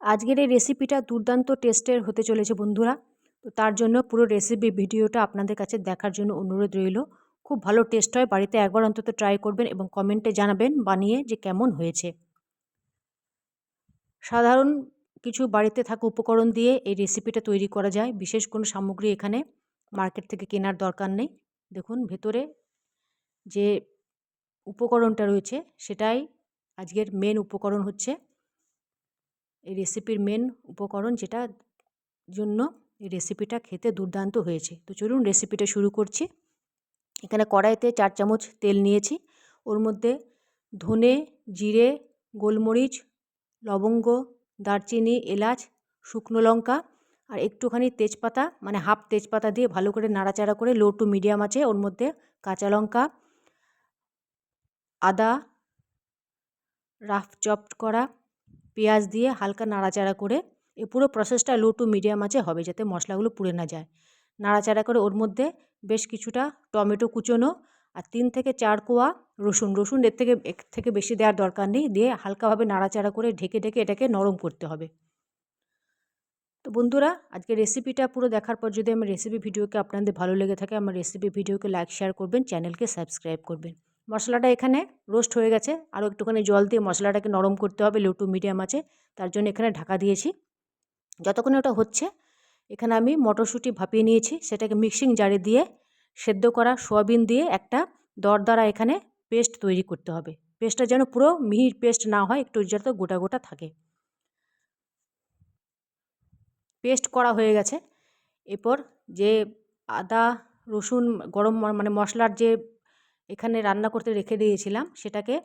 আজকের এই রেসিপিটা দুর্দান্ত টেস্টের হতে চলেছে বন্ধুরা। তো তার জন্য পুরো রেসিপি ভিডিওটা আপনাদের কাছে দেখার জন্য অনুরোধ রইল। খুব ভালো টেস্ট হয়, বাড়িতে একবার অন্তত ট্রাই করবেন এবং কমেন্টে জানাবেন বানিয়ে যে কেমন হয়েছে। সাধারণ কিছু বাড়িতে থাকা উপকরণ দিয়ে এই রেসিপিটা তৈরি করা যায়। বিশেষ কোনো সামগ্রী এখানে মার্কেট থেকে কেনার দরকার নেই। দেখুন ভেতরে যে উপকরণটা রয়েছে সেটাই আজকের মেন উপকরণ হচ্ছে এই রেসিপির মেন উপকরণ, যেটা জন্য এই রেসিপিটা খেতে দুর্দান্ত হয়েছে। তো চলুন রেসিপিটা শুরু করছি। এখানে কড়াইতে 4 চামচ তেল নিয়েছি। ওর মধ্যে ধনে, জিরে, গোলমরিচ, লবঙ্গ, দারচিনি, এলাচ, শুকনো লঙ্কা আর একটুখানি তেজপাতা, মানে হাফ তেজপাতা দিয়ে ভালো করে নাড়াচাড়া করে লো টু মিডিয়াম আঁচে ওর মধ্যে কাঁচা লঙ্কা, আদা, রাফ চপড করা পেঁয়াজ দিয়ে হালকা নাড়াচাড়া করে এই পুরো প্রসেসটা লো টু মিডিয়াম আঁচে হবে, যাতে মশলাগুলো পুড়ে না যায়। নাড়াচাড়া করে ওর মধ্যে বেশ কিছুটা টমেটো কুচোনো আর 3 থেকে 4 কোয়া রসুন এর থেকে বেশি দেওয়ার দরকার নেই, দিয়ে হালকাভাবে নাড়াচাড়া করে ঢেকে ঢেকে এটাকে নরম করতে হবে। তো বন্ধুরা, আজকে রেসিপিটা পুরো দেখার পর যদি আমার রেসিপি ভিডিওকে আপনাদের ভালো লেগে থাকে, আমার রেসিপি ভিডিওকে লাইক শেয়ার করবেন, চ্যানেলকে সাবস্ক্রাইব করবেন। মশলাটা এখানে রোস্ট হয়ে গেছে, আরও একটুখানি জল দিয়ে মশলাটাকে নরম করতে হবে লো টু মিডিয়াম আছে, তার জন্য এখানে ঢাকা দিয়েছি। যতক্ষণ ওটা হচ্ছে এখানে আমি মটরশুঁটি ভাপিয়ে নিয়েছি, সেটাকে মিক্সিং জারে দিয়ে সেদ্ধ করা সোয়াবিন দিয়ে একটা দরদরা এখানে পেস্ট তৈরি করতে হবে। পেস্টটা যেন পুরো মিহি পেস্ট না হয়, একটু যাতে গোটা গোটা থাকে। পেস্ট করা হয়ে গেছে। এরপর যে আদা রসুন গরম মানে মশলার যে এখানে রান্না করতে রেখে দিয়েছিলাম, সেটাকে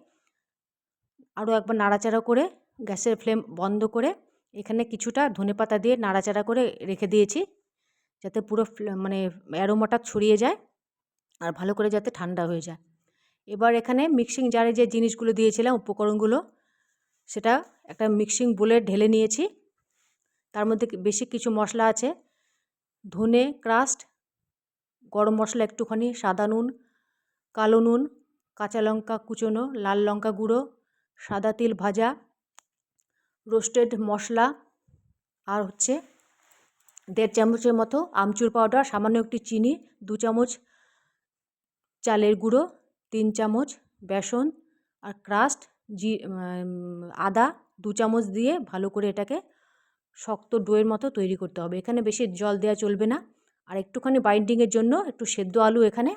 আরও একবার নাড়াচাড়া করে গ্যাসের ফ্লেম বন্ধ করে এখানে কিছুটা ধনেপাতা দিয়ে নাড়াচাড়া করে রেখে দিয়েছি, যাতে পুরো মানে অ্যারোমাটা ছড়িয়ে যায় আর ভালো করে যাতে ঠান্ডা হয়ে যায়। এবার এখানে মিক্সিং জারে যে জিনিসগুলো দিয়েছিলাম উপকরণগুলো, সেটা একটা মিক্সিং বোলে ঢেলে নিয়েছি। তার মধ্যে বেশি কিছু মশলা আছে: ধনে ক্রাস্ট, গরম মশলা একটুখানি, সাদা নুন, কালো নুন, কাঁচা লঙ্কা কুচোনো, লাল লঙ্কা গুঁড়ো, সাদা তিল ভাজা, রোস্টেড মশলা, আর হচ্ছে 1.5 চামচের মতো আমচুর পাউডার, সামান্য একটু চিনি, 2 চামচ চালের গুঁড়ো, 3 চামচ বেসন আর ক্রাস্ট আদা 2 চামচ দিয়ে ভালো করে এটাকে শক্ত ডোয়ের মতো তৈরি করতে হবে। এখানে বেশি জল দেওয়া চলবে না। আর একটুখানি বাইন্ডিংয়ের জন্য একটু সেদ্ধ আলু এখানে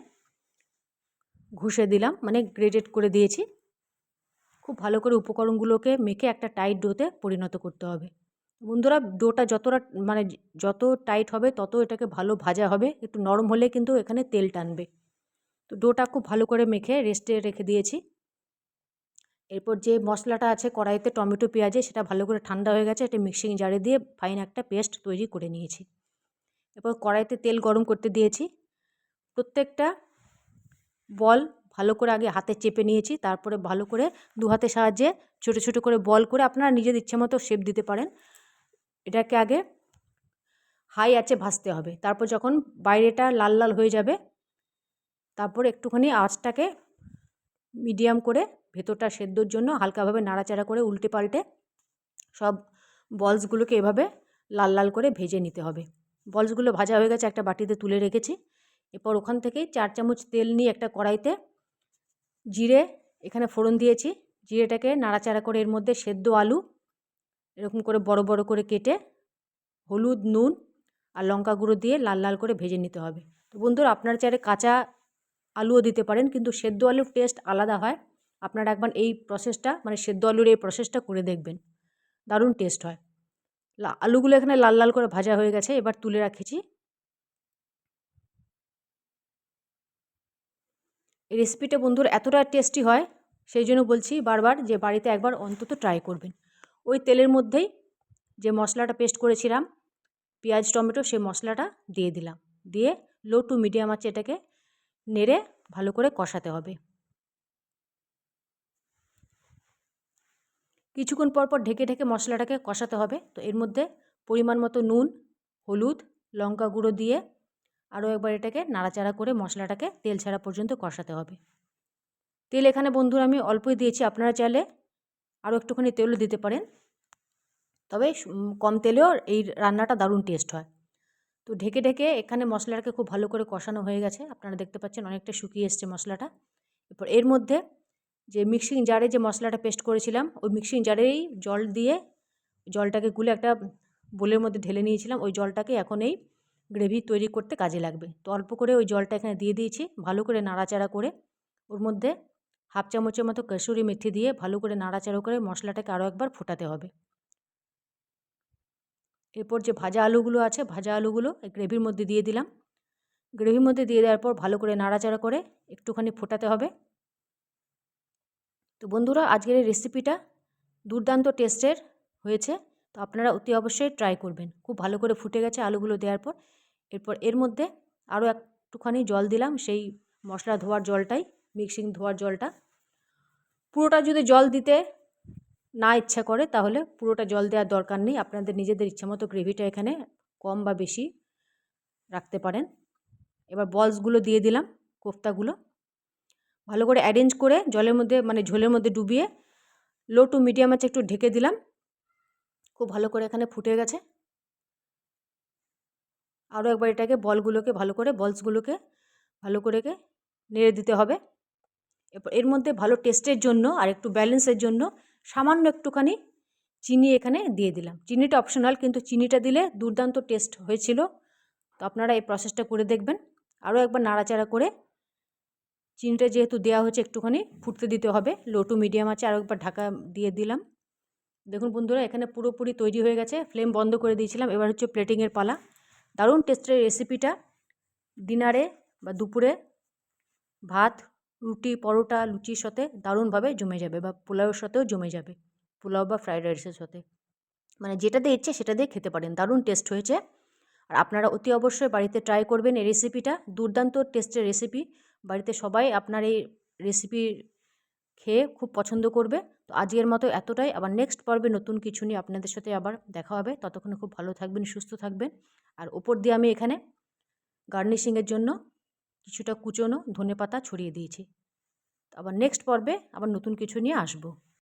ঘুষে দিলাম, মানে গ্রেটেড করে দিয়েছি। খুব ভালো করে উপকরণগুলোকে মেখে একটা টাইট ডোতে পরিণত করতে হবে। বন্ধুরা, ডোটা যতটা মানে যত টাইট হবে তত এটাকে ভালো ভাজা হবে, একটু নরম হলে কিন্তু এখানে তেল টানবে। তো ডোটা খুব ভালো করে মেখে রেস্টে রেখে দিয়েছি। এরপর যে মশলাটা আছে কড়াইতে টমেটো পেঁয়াজে, সেটা ভালো করে ঠান্ডা হয়ে গেছে, এটা মিক্সিং জারে দিয়ে ফাইন একটা পেস্ট তৈরি করে নিয়েছি। এরপর কড়াইতে তেল গরম করতে দিয়েছি। প্রত্যেকটা বল ভালো করে আগে হাতে চেপে নিয়েছি, তারপরে ভালো করে দু হাতের সাহায্যে ছোটো ছোটো করে বল করে আপনারা নিজের ইচ্ছে মতো শেপ দিতে পারেন। এটাকে আগে হাই আঁচে ভাজতে হবে। তারপর যখন বাইরেটা লাল লাল হয়ে যাবে, তারপর একটুখানি আঁচটাকে মিডিয়াম করে ভেতরটা সেদ্ধর জন্য হালকাভাবে নাড়াচাড়া করে উল্টে পাল্টে সব বলসগুলোকে এভাবে লাল লাল করে ভেজে নিতে হবে। বলসগুলো ভাজা হয়ে গেছে, একটা বাটিতে তুলে রেখেছি। এরপর ওখান থেকেই 4 চামচ তেল নিয়ে একটা কড়াইতে জিরে এখানে ফোড়ন দিয়েছি। জিরেটাকে নাড়াচাড়া করে এর মধ্যে সেদ্ধ আলু এরকম করে বড় বড় করে কেটে হলুদ, নুন আর লঙ্কা গুঁড়ো দিয়ে লাল লাল করে ভেজে নিতে হবে। তো বন্ধুরা, আপনারা চাইলে কাঁচা আলুও দিতে পারেন, কিন্তু সেদ্ধ আলুর টেস্ট আলাদা হয়। আপনারা একবার এই প্রসেসটা, মানে সেদ্ধ আলুর এই প্রসেসটা করে দেখবেন, দারুণ টেস্ট হয়। আলুগুলো এখানে লাল লাল করে ভাজা হয়ে গেছে, এবার তুলে রাখেছি। এই রেসিপিটা বন্ধুরা এতটা টেস্টি হয়, সেই জন্য বলছি বারবার যে বাড়িতে একবার অন্তত ট্রাই করবেন। ওই তেলের মধ্যেই যে মশলাটা পেস্ট করেছিলাম পেঁয়াজ টমেটো, সেই মশলাটা দিয়ে দিলাম, দিয়ে লো টু মিডিয়াম আঁচে এটাকে নেড়ে ভালো করে কষাতে হবে। কিছুক্ষণ পর পর ঢেকে ঢেকে মশলাটাকে কষাতে হবে। তো এর মধ্যে পরিমাণ মতো নুন, হলুদ, লঙ্কা গুঁড়ো দিয়ে আরও একবার এটাকে নাড়াচাড়া করে মশলাটাকে তেল ছাড়া পর্যন্ত কষাতে হবে। তেল এখানে বন্ধুরা আমি অল্পই দিয়েছি, আপনারা চাইলে আরও একটুখানি তেলও দিতে পারেন। তবে কম তেলেও এই রান্নাটা দারুণ টেস্ট হয়। তো ঢেকে ঢেকে এখানে মশলাটাকে খুব ভালো করে কষানো হয়ে গেছে, আপনারা দেখতে পাচ্ছেন অনেকটা শুকিয়ে এসছে মশলাটা। এরপর এর মধ্যে যে মিক্সিং জারে যে মশলাটা পেস্ট করেছিলাম ওই মিক্সিং জারেই জল দিয়ে জলটাকে গুলে একটা বোলের মধ্যে ঢেলে নিয়েছিলাম, ওই জলটাকে এখন এই গ্রেভি তৈরি করতে কাজে লাগবে। তো অল্প করে ওই জলটা এখানে দিয়ে দিয়েছি, ভালো করে নাড়াচাড়া করে ওর মধ্যে হাফ চামচের মতো কসুরি মেথি দিয়ে ভালো করে নাড়াচাড়া করে মশলাটাকে আরও একবার ফোটাতে হবে। এরপর যে ভাজা আলুগুলো আছে ভাজা আলুগুলো এই গ্রেভির মধ্যে দিয়ে দিলাম। গ্রেভির মধ্যে দিয়ে দেওয়ার পর ভালো করে নাড়াচাড়া করে একটুখানি ফোটাতে হবে। তো বন্ধুরা, আজকের এই রেসিপিটা দুর্দান্ত টেস্টের হয়েছে, তো আপনারা অতি অবশ্যই ট্রাই করবেন। খুব ভালো করে ফুটে গেছে আলুগুলো দেওয়ার পর। এরপর এর মধ্যে আরও একটুখানি জল দিলাম, সেই মশলা ধোয়ার জলটাই, মিক্সিং ধোয়ার জলটা। পুরোটা যদি জল দিতে না ইচ্ছা করে তাহলে পুরোটা জল দেওয়ার দরকার নেই, আপনাদের নিজেদের ইচ্ছা মতো গ্রেভিটা এখানে কম বা বেশি রাখতে পারেন। এবার বলসগুলো দিয়ে দিলাম, কোফতাগুলো ভালো করে অ্যারেঞ্জ করে জলের মধ্যে মানে ঝোলের মধ্যে ডুবিয়ে লো টু মিডিয়াম আঁচে একটু ঢেকে দিলাম। খুব ভালো করে এখানে ফুটে গেছে। আরও একবার এটাকে বলসগুলোকে ভালো করে নেড়ে দিতে হবে। এরপর এর মধ্যে ভালো টেস্টের জন্য আর একটু ব্যালেন্সের জন্য সামান্য একটুখানি চিনি এখানে দিয়ে দিলাম। চিনিটা অপশনাল, কিন্তু চিনিটা দিলে দুর্দান্ত টেস্ট হয়েছিল। তো আপনারা এই প্রসেসটা করে দেখবেন। আরও একবার নাড়াচাড়া করে চিনিটা যেহেতু দেওয়া হয়েছে একটুখানি ফুটতে দিতে হবে লো টু মিডিয়াম আছে। আরও একবার ঢাকা দিয়ে দিলাম। দেখুন বন্ধুরা, এখানে পুরোপুরি তৈরি হয়ে গেছে, ফ্লেম বন্ধ করে দিয়েছিলাম। এবার হচ্ছে প্লেটিংয়ের পালা। দারুণ টেস্টের রেসিপিটা ডিনারে বা দুপুরে ভাত, রুটি, পরোটা, লুচির সাথে দারুণভাবে জমে যাবে, বা পোলাওয়ের সাথেও জমে যাবে, পোলাও বা ফ্রাইড রাইসের সাথে, মানে যেটা দিয়ে ইচ্ছে সেটা দিয়ে খেতে পারেন। দারুণ টেস্ট হয়েছে, আর আপনারা অতি অবশ্যই বাড়িতে ট্রাই করবেন এই রেসিপিটা। দুর্দান্ত টেস্টের রেসিপি, বাড়িতে সবাই আপনার এই রেসিপি খেয়ে খুব পছন্দ করবে। তো আজকের মতো এতটাই, আবার নেক্সট পর্বে নতুন কিছু নিয়ে আপনাদের সাথে আবার দেখা হবে। ততক্ষণে খুব ভালো থাকবেন, সুস্থ থাকবেন। আর ওপর দিয়ে আমি এখানে গার্নিশিংয়ের জন্য কিছুটা কুচনো ধনেপাতা ছড়িয়ে দিয়েছি। আবার নেক্সট পর্বে আবার নতুন কিছু নিয়ে আসবো।